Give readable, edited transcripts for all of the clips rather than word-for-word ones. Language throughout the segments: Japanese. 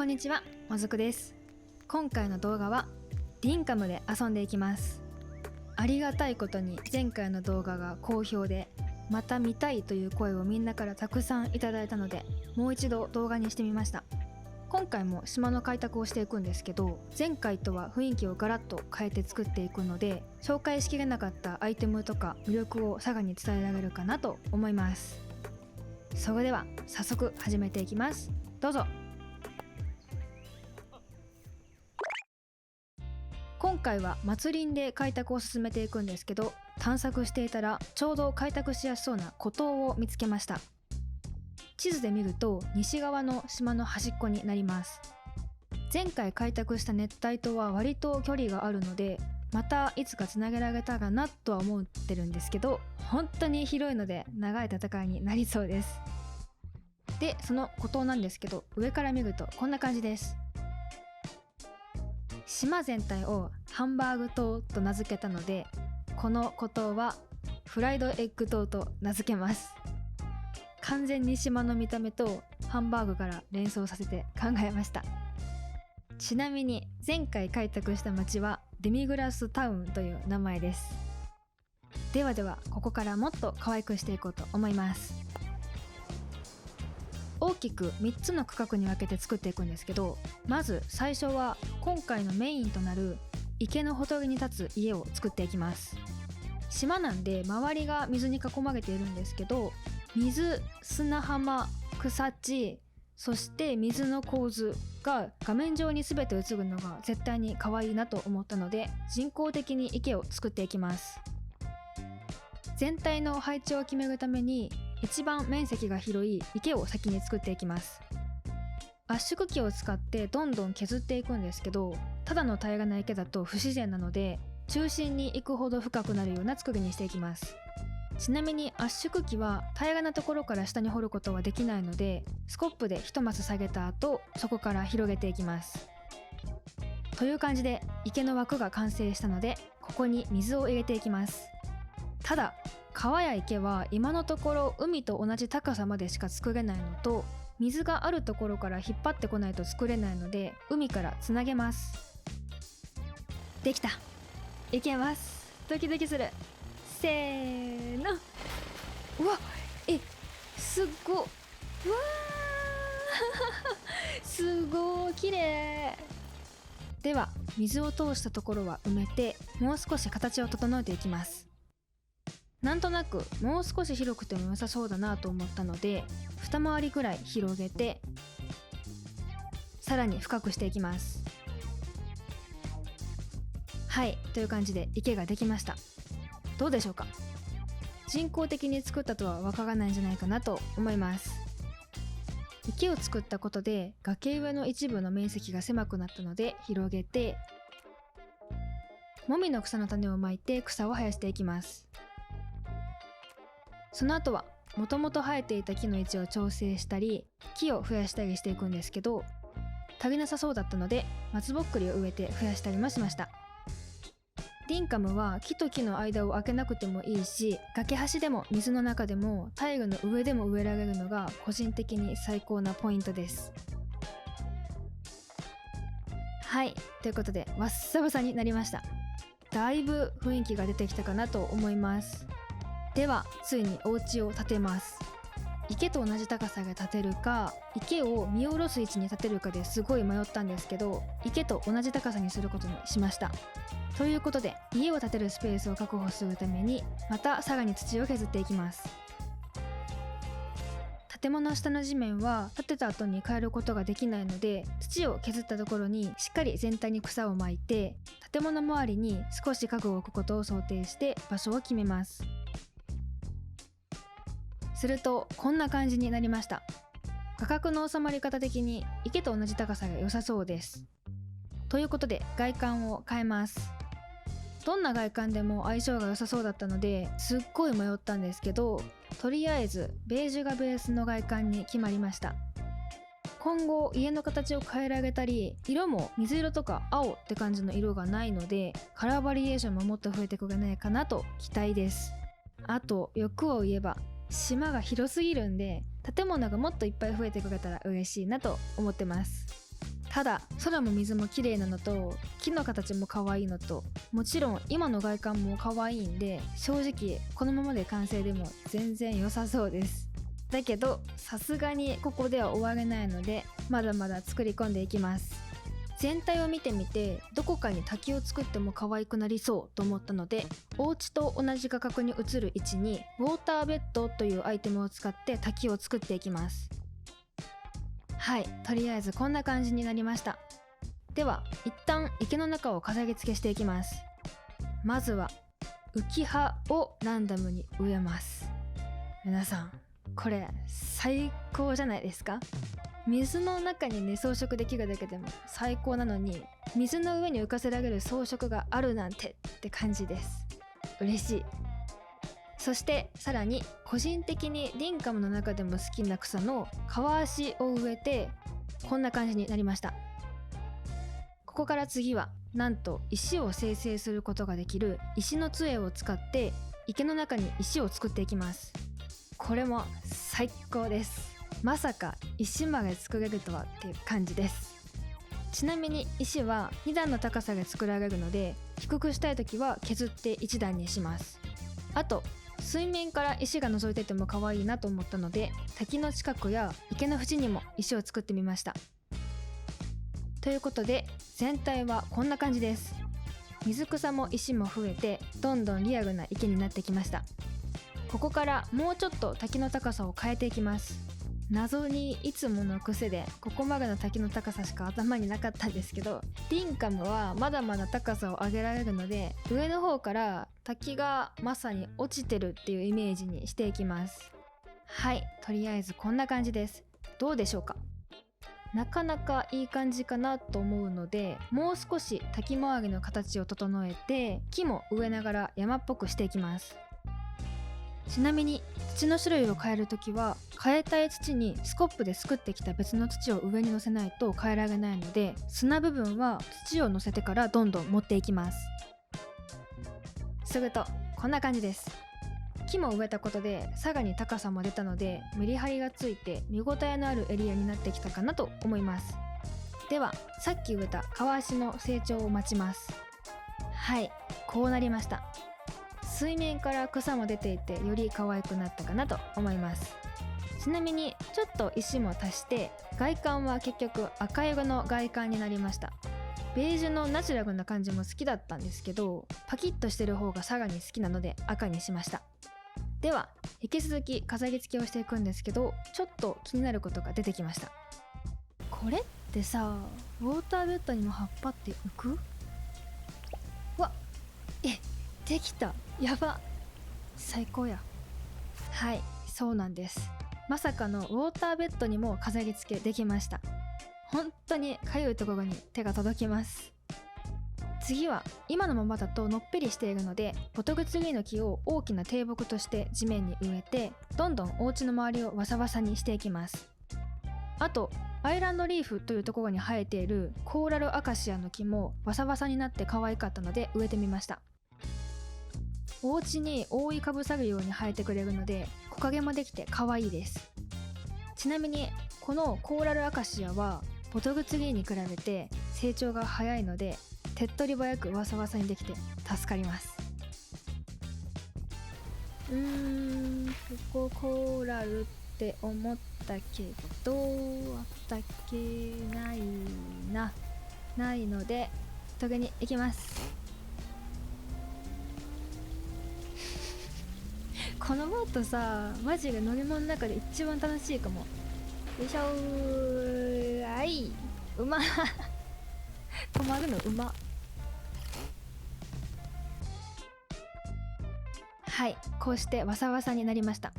こんにちは、もずくです。今回の動画はリンカムで遊んでいきます。ありがたいことに前回の動画が好評で、また見たいという声をみんなからたくさんいただいたので、もう一度動画にしてみました。今回も島の開拓をしていくんですけど、前回とは雰囲気をガラッと変えて作っていくので、紹介しきれなかったアイテムとか魅力を佐賀に伝えられるかなと思います。それでは早速始めていきます。どうぞ。今回は松林で開拓を進めていくんですけど、探索していたらちょうど開拓しやすそうな孤島を見つけました。地図で見ると西側の島の端っこになります。前回開拓した熱帯島は割と距離があるので、またいつかつなげられたらなとは思ってるんですけど、本当に広いので長い戦いになりそうです。で、その孤島なんですけど、上から見るとこんな感じです。島全体をハンバーグ島と名付けたので、この孤島はフライドエッグ島と名付けます。完全に島の見た目とハンバーグから連想させて考えました。ちなみに前回開拓した町はデミグラスタウンという名前です。ではここからもっと可愛くしていこうと思います。大きく3つの区画に分けて作っていくんですけど、まず最初は今回のメインとなる池のほとりに立つ家を作っていきます。島なんで周りが水に囲まれているんですけど、水、砂浜、草地、そして水の構図が画面上に全て映るのが絶対に可愛いなと思ったので、人工的に池を作っていきます。全体の配置を決めるために一番面積が広い池を先に作っていきます。圧縮機を使ってどんどん削っていくんですけど、ただの平らな池だと不自然なので、中心に行くほど深くなるような作りにしていきます。ちなみに圧縮機は平らなところから下に掘ることはできないので、スコップで一マス下げた後、そこから広げていきます。という感じで池の枠が完成したので、ここに水を入れていきます。ただ川や池は今のところ海と同じ高さまでしか作れないのと、水があるところから引っ張ってこないと作れないので、海からつなげます。できた。いけます。ドキドキする。せーの。うわ、すっご。うわーすごー、綺麗。では水を通したところは埋めて、もう少し形を整えていきます。なんとなくもう少し広くても良さそうだなと思ったので、二回りぐらい広げてさらに深くしていきます。はい、という感じで池ができました。どうでしょうか。人工的に作ったとはわからないんじゃないかなと思います。池を作ったことで崖上の一部の面積が狭くなったので広げて、もみの草の種をまいて草を生やしていきます。その後はもともと生えていた木の位置を調整したり、木を増やしたりしていくんですけど、足りなさそうだったので松ぼっくりを植えて増やしたりもしました。リンカムは木と木の間を開けなくてもいいし、崖端でも水の中でもタイルの上でも植えられるのが個人的に最高なポイントです。はい、ということでわっさわさになりました。だいぶ雰囲気が出てきたかなと思います。ではついにお家を建てます。池と同じ高さが建てるか、池を見下ろす位置に建てるかですごい迷ったんですけど、池と同じ高さにすることにしました。ということで家を建てるスペースを確保するために、またさらに土を削っていきます。建物下の地面は建てた後に変えることができないので、土を削ったところにしっかり全体に草を巻いて、建物周りに少し家具を置くことを想定して場所を決めます。するとこんな感じになりました。価格の収まり方的に池と同じ高さが良さそうです。ということで外観を変えます。どんな外観でも相性が良さそうだったのですっごい迷ったんですけど、とりあえずベージュがベースの外観に決まりました。今後家の形を変えられたり、色も水色とか青って感じの色がないので、カラーバリエーションももっと増えてくれないかなと期待です。あと欲を言えば島が広すぎるんで、建物がもっといっぱい増えてくれたら嬉しいなと思ってます。ただ空も水も綺麗なのと木の形も可愛いのと、もちろん今の外観も可愛いんで、正直このままで完成でも全然良さそうです。だけどさすがにここでは終われないので、まだまだ作り込んでいきます。全体を見てみて、どこかに滝を作っても可愛くなりそうと思ったので、お家と同じ画角に映る位置にウォーターベッドというアイテムを使って滝を作っていきます。はい、とりあえずこんな感じになりました。では一旦池の中を飾り付けしていきます。まずは浮葉をランダムに植えます。皆さんこれ最高じゃないですか？水の中にね装飾できるだけでも最高なのに、水の上に浮かせられる装飾があるなんてって感じです。嬉しい。そしてさらに個人的にリンカムの中でも好きな草のカワアシを植えて、こんな感じになりました。ここから次はなんと石を生成することができる石の杖を使って池の中に石を作っていきます。これも最高です。まさか石まで作れるとはっていう感じです。ちなみに石は2段の高さで作られるので、低くしたい時は削って1段にします。あと水面から石が覗いてても可愛いなと思ったので、滝の近くや池の縁にも石を作ってみました。ということで全体はこんな感じです。水草も石も増えてどんどんリアルな池になってきました。ここからもうちょっと滝の高さを変えていきます。謎にいつもの癖でここまでの滝の高さしか頭になかったんですけど、リンカムはまだまだ高さを上げられるので、上の方から滝がまさに落ちてるっていうイメージにしていきます。はい、とりあえずこんな感じです。どうでしょうか？なかなかいい感じかなと思うので、もう少し滝周りの形を整えて木も植えながら山っぽくしていきます。ちなみに土の種類を変えるときは、変えたい土にスコップですくってきた別の土を上に乗せないと変えられないので、砂部分は土を乗せてからどんどん持っていきます。するとこんな感じです。木も植えたことでさらに高さも出たので、メリハリがついて見応えのあるエリアになってきたかなと思います。ではさっき植えたカワアシの成長を待ちます。はい、こうなりました。水面から草も出ていてより可愛くなったかなと思います。ちなみにちょっと石も足して外観は結局赤色の外観になりました。ベージュのナチュラルな感じも好きだったんですけど、パキッとしてる方がさらに好きなので赤にしました。では引き続き飾り付けをしていくんですけど、ちょっと気になることが出てきました。これってさ、ウォーターベッドにも葉っぱって浮く？わっ、できた、やば、最高や。はい、そうなんです。まさかのウォーターベッドにも飾り付けできました。本当にかゆいところに手が届きます。次は今のままだとのっぺりしているので、ボトグツリーの木を大きな低木として地面に植えて、どんどんお家の周りをワサワサにしていきます。あとアイランドリーフというところに生えているコーラルアカシアの木もワサワサになって可愛かったので植えてみました。お家に覆いかぶさるように生えてくれるので木陰もできて可愛いです。ちなみにこのコーラルアカシアはボトグツリーに比べて成長が早いので、手っ取り早くワサワサにできて助かります。ここコーラルって思ったけど、あったっけ？ないので取りに行きます。このボートさ、マジで乗り物の中で一番楽しいかも。よいしょー。はい、うま止まるのうま。はい、こうしてワサワサになりました。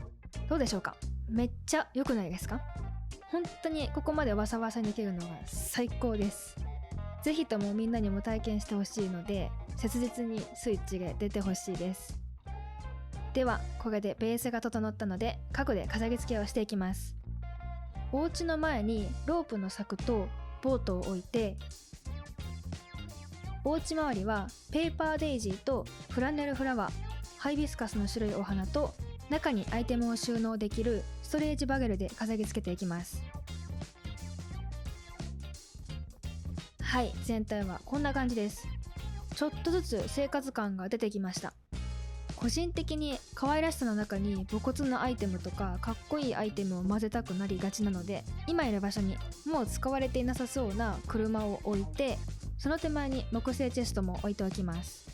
どうでしょうか？めっちゃ良くないですか？本当にここまでワサワサにできるのが最高です。ぜひともみんなにも体験してほしいので、切実にスイッチが出てほしいです。ではこれでベースが整ったので家具で飾り付けをしていきます。お家の前にロープの柵とボートを置いて、お家周りはペーパーデイジーとフランネルフラワー、ハイビスカスの種類お花と中にアイテムを収納できるストレージバゲルで飾り付けていきます。はい、全体はこんな感じです。ちょっとずつ生活感が出てきました。個人的に可愛らしさの中に武骨なアイテムとかかっこいいアイテムを混ぜたくなりがちなので、今いる場所にもう使われていなさそうな車を置いて、その手前に木製チェストも置いておきます。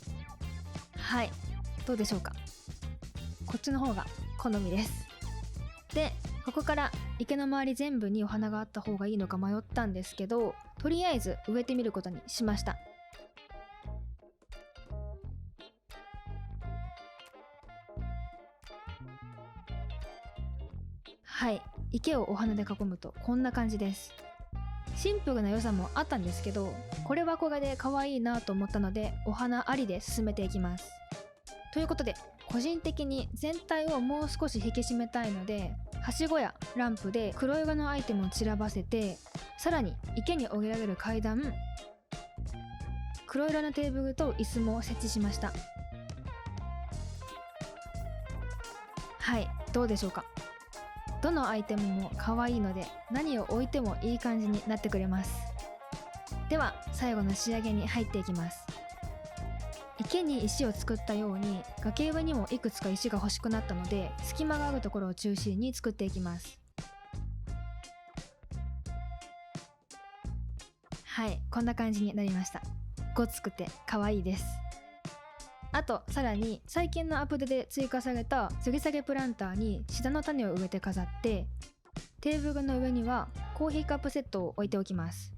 はい、どうでしょうか。こっちの方が好みです。で、ここから池の周り全部にお花があった方がいいのか迷ったんですけど、とりあえず植えてみることにしました。はい、池をお花で囲むとこんな感じです。シンプルな良さもあったんですけど、これはこれで可愛いなと思ったので、お花ありで進めていきます。ということで、個人的に全体をもう少し引き締めたいので、はしごやランプで黒色のアイテムを散らばせて、さらに池に降りられる階段、黒色のテーブルと椅子も設置しました。はい、どうでしょうか。どのアイテムも可愛いので、何を置いてもいい感じになってくれます。では最後の仕上げに入っていきます。池に石を作ったように崖上にもいくつか石が欲しくなったので、隙間があるところを中心に作っていきます。はい、こんな感じになりました。ごつくて可愛いです。あとさらに最近のアップデで追加された吊り下げプランターにシダの種を植えて飾って、テーブルの上にはコーヒーカップセットを置いておきます。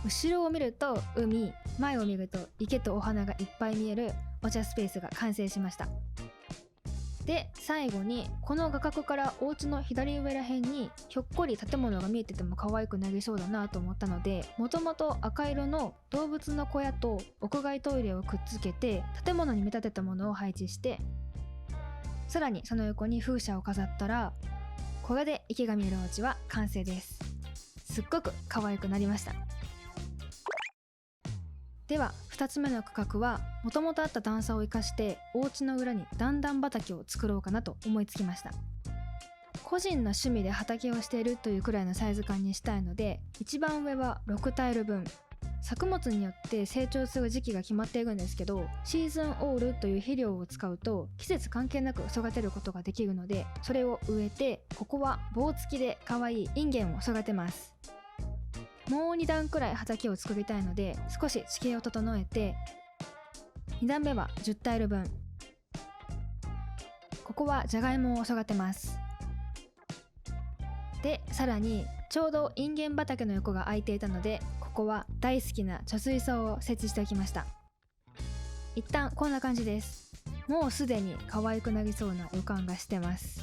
後ろを見ると海、前を見ると池とお花がいっぱい見えるお茶スペースが完成しました。で、最後にこの画角からお家の左上ら辺にひょっこり建物が見えてても可愛くなりそうだなと思ったので、もともと赤色の動物の小屋と屋外トイレをくっつけて建物に見立てたものを配置して、さらにその横に風車を飾ったら、これで池が見えるお家は完成です。すっごく可愛くなりました。では2つ目の区画は、もともとあった段差を生かしてお家の裏に段々畑を作ろうかなと思いつきました。個人の趣味で畑をしているというくらいのサイズ感にしたいので、一番上は6タイル分。作物によって成長する時期が決まっているんですけど、シーズンオールという肥料を使うと季節関係なく育てることができるので、それを植えて、ここは棒付きで可愛いインゲンを育てます。もう2段くらい畑を作りたいので、少し地形を整えて、2段目は10タイル分。ここはじゃがいもを育てます。で、さらにちょうどインゲン畑の横が空いていたので、ここは大好きな貯水槽を設置しておきました。一旦こんな感じです。もうすでに可愛くなりそうな予感がしてます。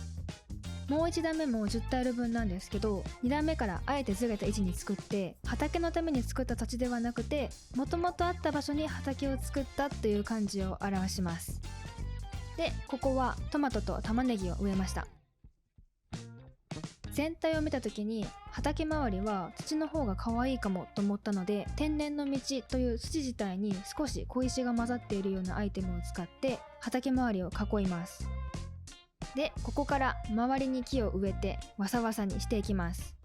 もう1段目も10タイル分なんですけど、2段目からあえてずれた位置に作って、畑のために作った土地ではなくて、もともとあった場所に畑を作ったという感じを表します。で、ここはトマトと玉ねぎを植えました。全体を見た時に畑周りは土の方が可愛いかもと思ったので、天然の道という土自体に少し小石が混ざっているようなアイテムを使って畑周りを囲います。で、ここから周りに木を植えてわさわさにしていきます。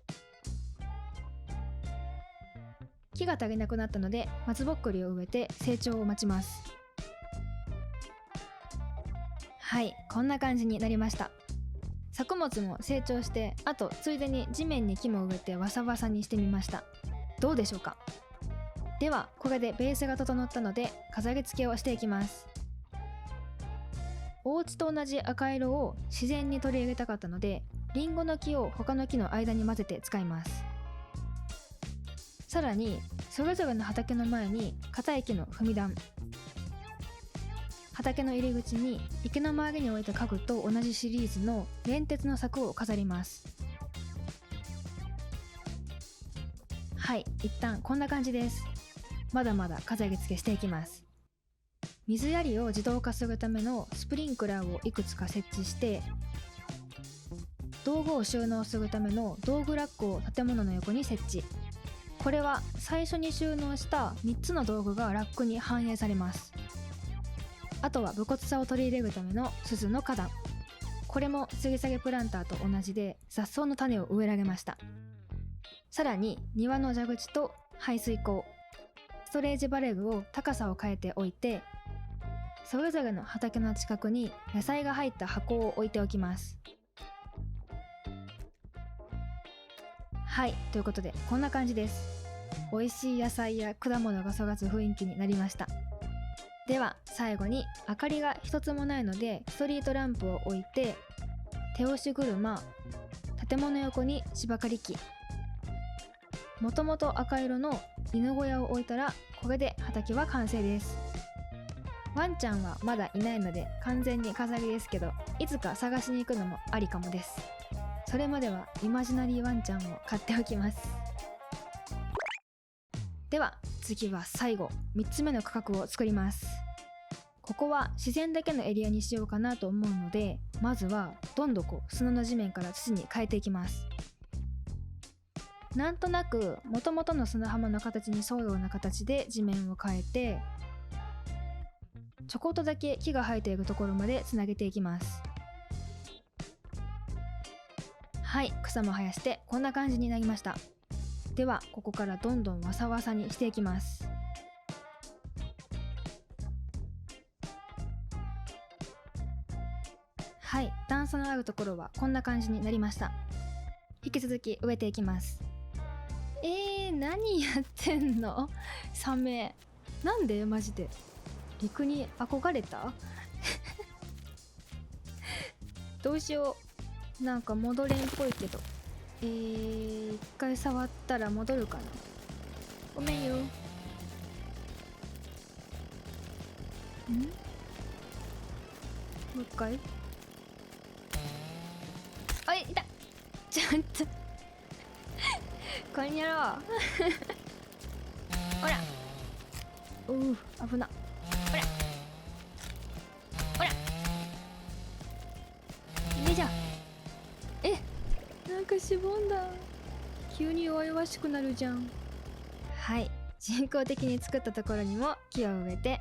木が足りなくなったので松ぼっくりを植えて成長を待ちます。はい、こんな感じになりました。作物も成長して、あとついでに地面に木も植えてわさわさにしてみました。どうでしょうか。ではこれでベースが整ったので飾り付けをしていきます。お家と同じ赤色を自然に取り入れたかったので、リンゴの木を他の木の間に混ぜて使います。さらにそれぞれの畑の前に硬い木の踏み段、畑の入り口に池の周りに置いた家具と同じシリーズの連鉄の柵を飾ります。はい、一旦こんな感じです。まだまだ飾り付けしていきます。水やりを自動化するためのスプリンクラーをいくつか設置して、道具を収納するための道具ラックを建物の横に設置。これは最初に収納した3つの道具がラックに反映されます。あとは武骨さを取り入れるための鈴の花壇。これも吊り下げプランターと同じで雑草の種を植えられました。さらに庭の蛇口と排水溝、ストレージバレルを高さを変えておいて、それぞれの畑の近くに野菜が入った箱を置いておきます。はい、ということでこんな感じです。美味しい野菜や果物が育つ雰囲気になりました。では最後に、明かりが一つもないのでストリートランプを置いて、手押し車、建物横に芝刈り機、もともと赤色の犬小屋を置いたら、これで畑は完成です。ワンちゃんはまだいないので完全に飾りですけど、いつか探しに行くのもありかもです。それまではイマジナリーワンちゃんを買っておきます。では次は最後、3つ目の区画を作ります。ここは自然だけのエリアにしようかなと思うので、まずはどんどこ砂の地面から土に変えていきます。なんとなく元々の砂浜の形に沿うような形で地面を変えて、ちょこっとだけ木が生えているところまでつなげていきます。はい、草も生やしてこんな感じになりました。ではここからどんどんわさわさにしていきます。はい、段差のあるところはこんな感じになりました。引き続き植えていきます。何やってんのサメ。なんでマジで陸に憧れたどうしよう、なんか戻れんっぽいけど、一回触ったら戻るかな。ごめんよ。もう一回。あい、いた。ちょっとこんにゃろほら、危な。ほらほら、よいしょ。なんかしぼんだ。急に弱々しくなるじゃん。はい、人工的に作ったところにも木を植えて、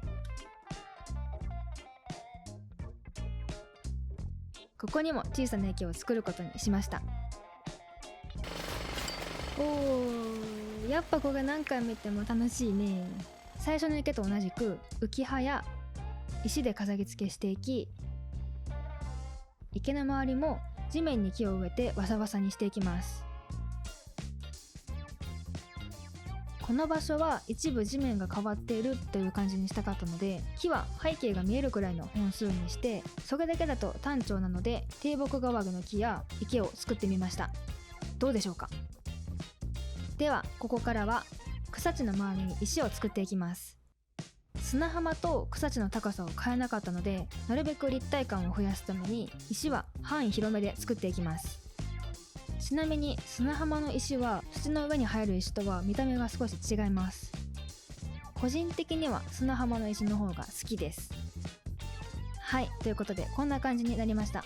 ここにも小さな池を作ることにしました。やっぱこれ何回見ても楽しいね。最初の池と同じく浮き葉や石で飾り付けしていき、池の周りも地面に木を植えてわさわさにしていきます。この場所は一部地面が変わっているという感じにしたかったので、木は背景が見えるくらいの本数にして、それだけだと単調なので低木代わりの木や池を作ってみました。どうでしょうか。ではここからは草地の周りに石を作っていきます。砂浜と草地の高さを変えなかったので、なるべく立体感を増やすために石は範囲広めで作っていきます。ちなみに砂浜の石は土の上に生える石とは見た目が少し違います。個人的には砂浜の石の方が好きです。はい、ということでこんな感じになりました。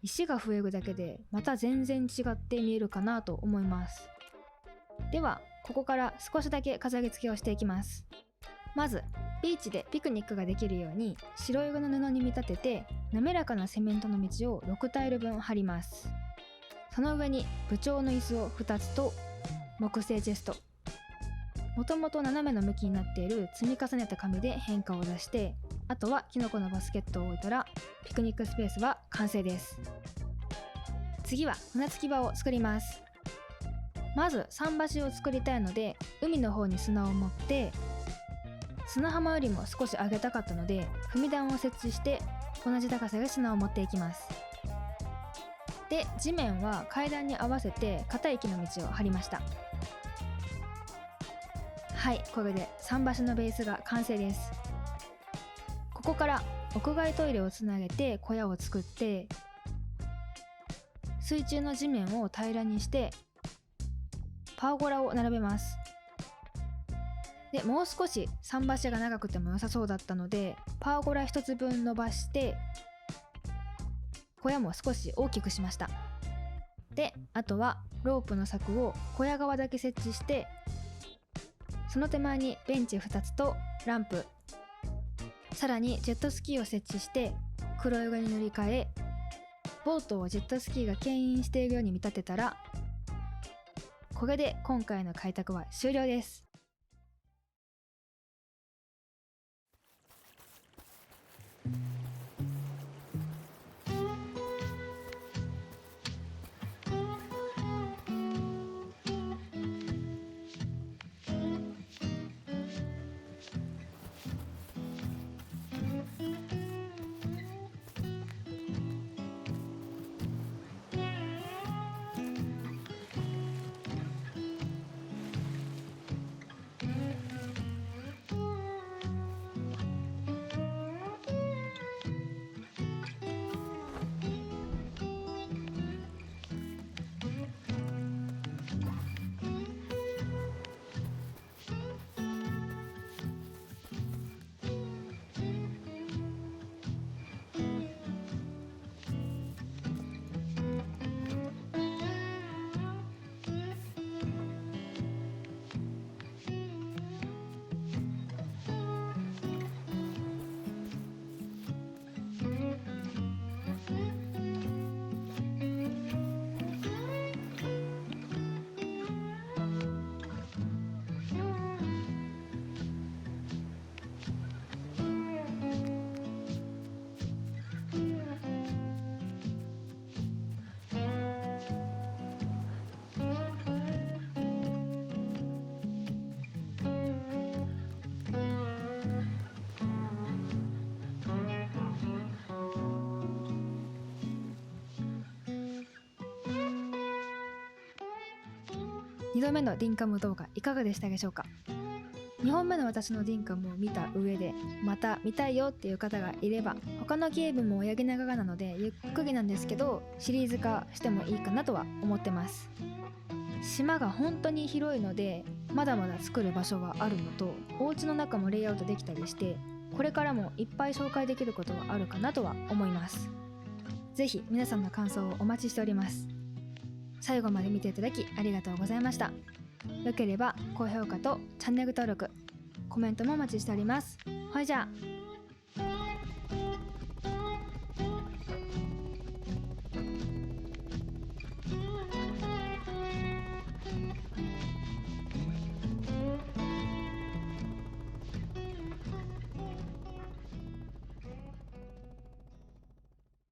石が増えるだけでまた全然違って見えるかなと思います。ではここから少しだけ飾り付けをしていきます。まずビーチでピクニックができるように白色の布に見立てて、滑らかなセメントの道を6タイル分貼ります。その上に部長の椅子を2つと木製チェスト、もともと斜めの向きになっている積み重ねた紙で変化を出して、あとはキノコのバスケットを置いたらピクニックスペースは完成です。次は船着き場を作ります。まず桟橋を作りたいので、海の方に砂を持って、砂浜よりも少し上げたかったので踏み段を設置して同じ高さで砂を持っていきます。で、地面は階段に合わせて硬い木の道を張りました。はい、これで桟橋のベースが完成です。ここから屋外トイレをつなげて小屋を作って、水中の地面を平らにしてパーゴラを並べます。で、もう少し桟橋が長くても良さそうだったのでパーゴラ1つ分伸ばして小屋も少し大きくしました。で、あとはロープの柵を小屋側だけ設置して、その手前にベンチ2つとランプ、さらにジェットスキーを設置して黒色に塗り替え、ボートをジェットスキーが牽引しているように見立てたら、これで今回の開拓は終了です。2度目のディンカム動画いかがでしたでしょうか。2本目の私のディンカムを見た上でまた見たいよっていう方がいれば、他のゲームもやりながらなのでゆっくりなんですけどシリーズ化してもいいかなとは思ってます。島が本当に広いのでまだまだ作る場所はあるのと、お家の中もレイアウトできたりしてこれからもいっぱい紹介できることはあるかなとは思います。ぜひ皆さんの感想をお待ちしております。最後まで見ていただきありがとうございました。よければ高評価とチャンネル登録、コメントもお待ちしております。ほいじゃあ。